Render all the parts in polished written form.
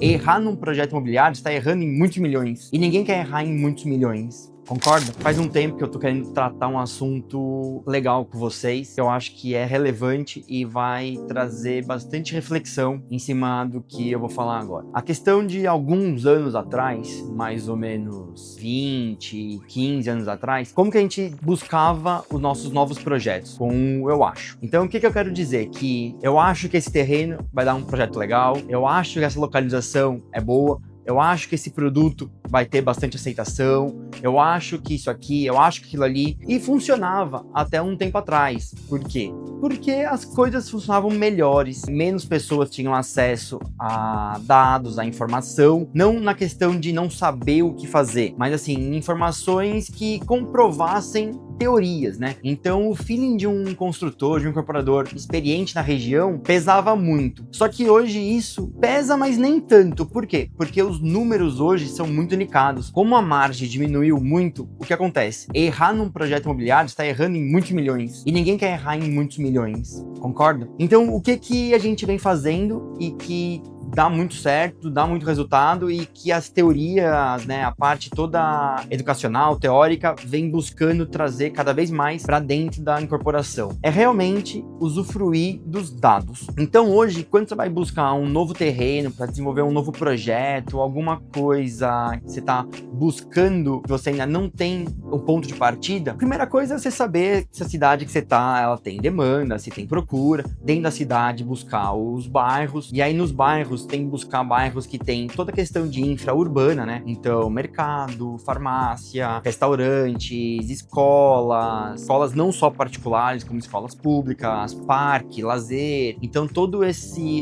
Errar num projeto imobiliário, você está errando em muitos milhões. E ninguém quer errar em muitos milhões. Concorda? Faz um tempo que eu tô querendo tratar um assunto legal com vocês, que eu acho que é relevante e vai trazer bastante reflexão em cima do que eu vou falar agora. A questão de alguns anos atrás, mais ou menos 20, 15 anos atrás, como que a gente buscava os nossos novos projetos? Com o eu acho. Então, o que eu quero dizer? Que eu acho que esse terreno vai dar um projeto legal, eu acho que essa localização é boa, eu acho que esse produto vai ter bastante aceitação, eu acho que isso aqui, eu acho que aquilo ali, e funcionava até um tempo atrás. Por quê? Porque as coisas funcionavam melhores, menos pessoas tinham acesso a dados, a informação, não na questão de não saber o que fazer, mas assim, informações que comprovassem teorias, né? Então o feeling de um construtor, de um incorporador experiente na região pesava muito. Só que hoje isso pesa, mas nem tanto. Por quê? Porque os números hoje são muito unificados. Como a margem diminuiu muito, o que acontece? Errar num projeto imobiliário está errando em muitos milhões. E ninguém quer errar em muitos milhões. Concorda? Então o que a gente vem fazendo e que dá muito certo, dá muito resultado e que as teorias, né, a parte toda educacional, teórica, vem buscando trazer cada vez mais para dentro da incorporação. É realmente usufruir dos dados. Então hoje, quando você vai buscar um novo terreno para desenvolver um novo projeto, alguma coisa que você está buscando, que você ainda não tem um ponto de partida, a primeira coisa é você saber se a cidade que você está, ela tem demanda, se tem procura, dentro da cidade buscar os bairros, e aí nos bairros tem que buscar bairros que tem toda a questão de infra urbana, né? Então, mercado, farmácia, restaurantes, escolas não só particulares, como escolas públicas, parque, lazer. Então,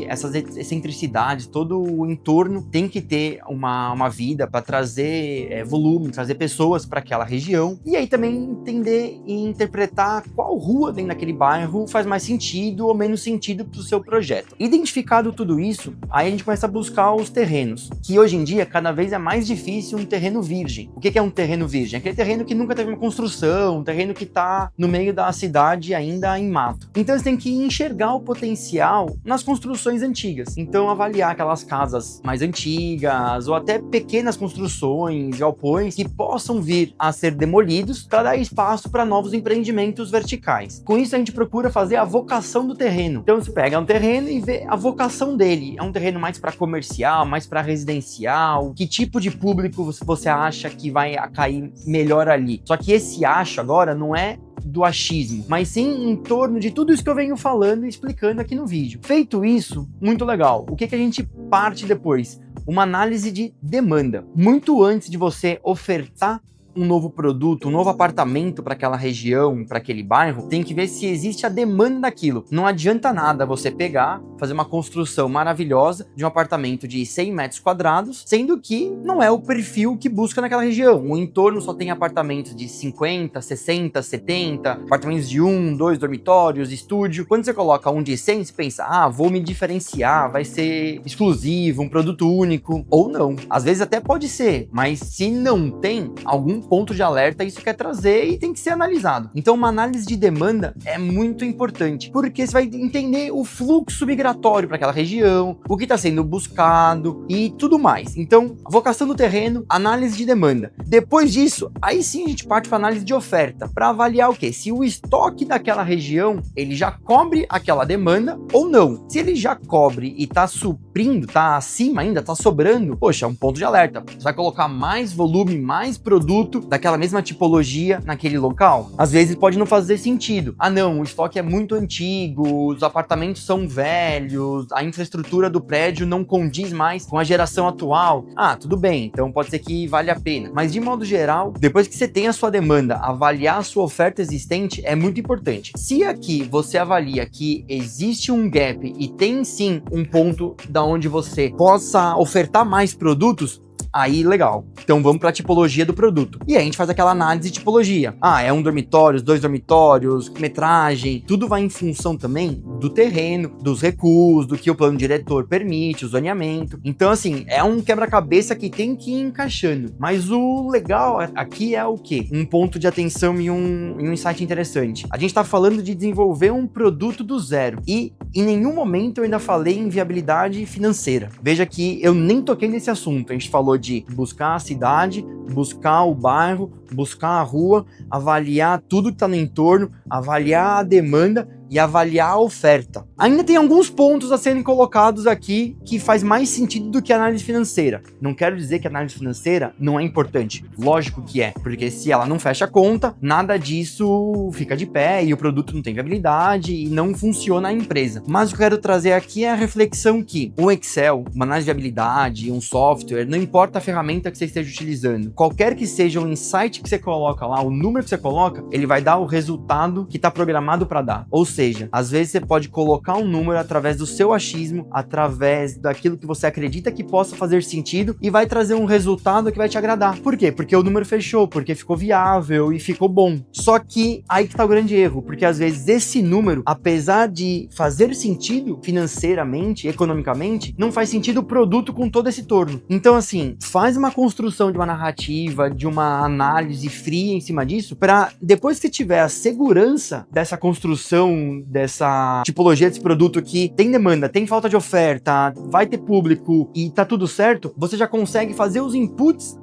essas excentricidades, todo o entorno tem que ter uma vida para trazer volume, trazer pessoas para aquela região. E aí também entender e interpretar qual rua dentro daquele bairro faz mais sentido ou menos sentido para o seu projeto. Identificado tudo isso, aí a gente começa a buscar os terrenos, que hoje em dia cada vez é mais difícil um terreno virgem. O que é um terreno virgem? Aquele terreno que nunca teve uma construção, um terreno que está no meio da cidade ainda em mato. Então você tem que enxergar o potencial nas construções antigas. Então avaliar aquelas casas mais antigas ou até pequenas construções, galpões que possam vir a ser demolidos para dar espaço para novos empreendimentos verticais. Com isso a gente procura fazer a vocação do terreno. Então você pega um terreno e vê a vocação dele. É um terreno mais para comercial, mais para residencial? Que tipo de público você acha que vai cair melhor ali? Só que esse acho agora não é do achismo, mas sim em torno de tudo isso que eu venho falando e explicando aqui no vídeo. Feito isso, muito legal. O que a gente parte depois? Uma análise de demanda. Muito antes de você ofertar um novo produto, um novo apartamento para aquela região, para aquele bairro, tem que ver se existe a demanda daquilo. Não adianta nada você pegar, fazer uma construção maravilhosa de um apartamento de 100 metros quadrados, sendo que não é o perfil que busca naquela região. O entorno só tem apartamentos de 50, 60, 70, apartamentos de 1, 2 dormitórios, estúdio. Quando você coloca um de 100, você pensa, vou me diferenciar, vai ser exclusivo, um produto único, ou não. Às vezes até pode ser, mas se não tem algum ponto de alerta, isso quer trazer e tem que ser analisado. Então uma análise de demanda é muito importante, porque você vai entender o fluxo migratório para aquela região, o que está sendo buscado e tudo mais. Então, a vocação do terreno, análise de demanda. Depois disso, aí sim a gente parte para análise de oferta, para avaliar o quê? Se o estoque daquela região, ele já cobre aquela demanda ou não. Se ele já cobre e está suprindo, está acima ainda, está sobrando, poxa, é um ponto de alerta. Você vai colocar mais volume, mais produto daquela mesma tipologia naquele local? Às vezes pode não fazer sentido. Não, o estoque é muito antigo, os apartamentos são velhos, a infraestrutura do prédio não condiz mais com a geração atual. Tudo bem, então pode ser que vale a pena. Mas de modo geral, depois que você tem a sua demanda, avaliar a sua oferta existente é muito importante. Se aqui você avalia que existe um gap e tem sim um ponto da onde você possa ofertar mais produtos, aí legal. Então vamos para a tipologia do produto. E aí a gente faz aquela análise de tipologia. É um dormitório, 2 dormitórios, metragem, tudo vai em função também do terreno, dos recursos, do que o plano diretor permite, o zoneamento. Então assim, é um quebra-cabeça que tem que ir encaixando. Mas o legal aqui é o quê? Um ponto de atenção e um insight interessante. A gente está falando de desenvolver um produto do zero. E em nenhum momento eu ainda falei em viabilidade financeira. Veja que eu nem toquei nesse assunto. A gente falou de buscar a cidade, buscar o bairro, buscar a rua, avaliar tudo que está no entorno, avaliar a demanda e avaliar a oferta. Ainda tem alguns pontos a serem colocados aqui que faz mais sentido do que a análise financeira. Não quero dizer que a análise financeira não é importante. Lógico que é, porque se ela não fecha a conta, nada disso fica de pé e o produto não tem viabilidade e não funciona a empresa. Mas o que eu quero trazer aqui é a reflexão que o Excel, uma análise de viabilidade, um software, não importa a ferramenta que você esteja utilizando, qualquer que seja o insight que você coloca lá, o número que você coloca, ele vai dar o resultado que está programado para dar. Ou seja, às vezes você pode colocar um número através do seu achismo, através daquilo que você acredita que possa fazer sentido e vai trazer um resultado que vai te agradar. Por quê? Porque o número fechou, porque ficou viável e ficou bom. Só que aí que tá o grande erro, porque às vezes esse número, apesar de fazer sentido financeiramente, economicamente, não faz sentido o produto com todo esse torno. Então assim, faz uma construção de uma narrativa, de uma análise fria em cima disso, para depois que tiver a segurança dessa construção, dessa tipologia desse produto que tem demanda, tem falta de oferta, vai ter público e tá tudo certo, você já consegue fazer os inputs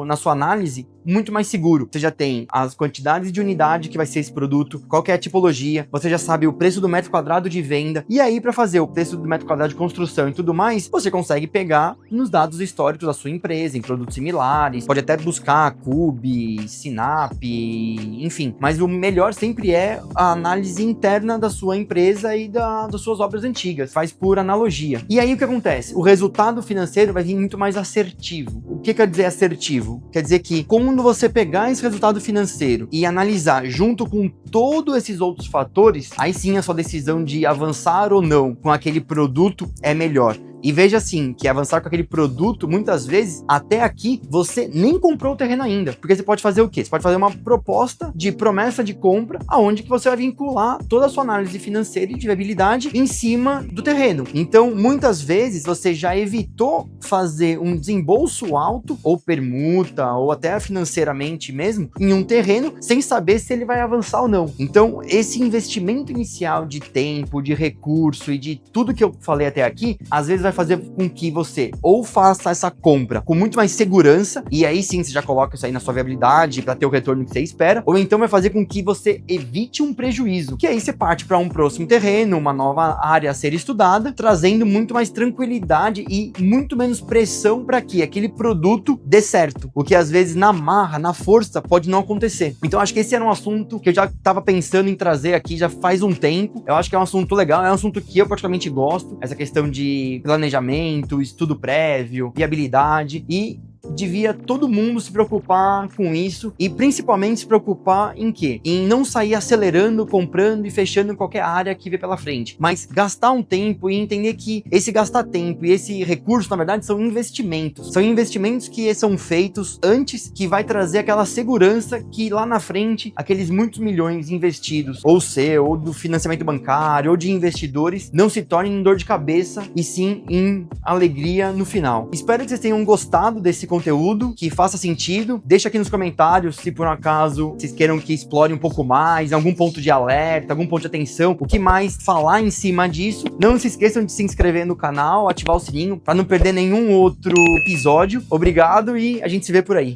na sua análise muito mais seguro. Você já tem as quantidades de unidade que vai ser esse produto, qual que é a tipologia, você já sabe o preço do metro quadrado de venda, e aí para fazer o preço do metro quadrado de construção e tudo mais, você consegue pegar nos dados históricos da sua empresa, em produtos similares, pode até buscar Cube, Sinap, enfim, mas o melhor sempre é a análise interna da sua empresa e das suas obras antigas, faz por analogia. E aí o que acontece? O resultado financeiro vai vir muito mais assertivo. O que quer dizer assertivo? Quer dizer que quando você pegar esse resultado financeiro e analisar junto com todos esses outros fatores, aí sim a sua decisão de avançar ou não com aquele produto é melhor. E veja assim, que avançar com aquele produto, muitas vezes, até aqui, você nem comprou o terreno ainda. Porque você pode fazer o quê? Você pode fazer uma proposta de promessa de compra, aonde que você vai vincular toda a sua análise financeira e de viabilidade em cima do terreno. Então, muitas vezes, você já evitou fazer um desembolso alto, ou permuta, ou até financeiramente mesmo, em um terreno, sem saber se ele vai avançar ou não. Então, esse investimento inicial de tempo, de recurso e de tudo que eu falei até aqui, às vezes vai fazer com que você ou faça essa compra com muito mais segurança, e aí sim você já coloca isso aí na sua viabilidade para ter o retorno que você espera, ou então vai fazer com que você evite um prejuízo, que aí você parte para um próximo terreno, uma nova área a ser estudada, trazendo muito mais tranquilidade e muito menos pressão para que aquele produto dê certo, o que às vezes na marra, na força, pode não acontecer. Então acho que esse era um assunto que eu já estava pensando em trazer aqui já faz um tempo. Eu acho que é um assunto legal, é um assunto que eu particularmente gosto, essa questão de planejamento, estudo prévio, viabilidade, e devia todo mundo se preocupar com isso e principalmente se preocupar em quê? Em não sair acelerando, comprando e fechando em qualquer área que vê pela frente, mas gastar um tempo e entender que esse gastar tempo e esse recurso, na verdade, são investimentos que são feitos antes, que vai trazer aquela segurança que lá na frente, aqueles muitos milhões investidos, ou seu, ou do financiamento bancário, ou de investidores, não se tornem em dor de cabeça e sim em alegria no final. Espero que vocês tenham gostado desse conteúdo, que faça sentido. Deixa aqui nos comentários se por um acaso vocês queiram que explore um pouco mais, algum ponto de alerta, algum ponto de atenção, o que mais falar em cima disso. Não se esqueçam de se inscrever no canal, ativar o sininho para não perder nenhum outro episódio. Obrigado e a gente se vê por aí.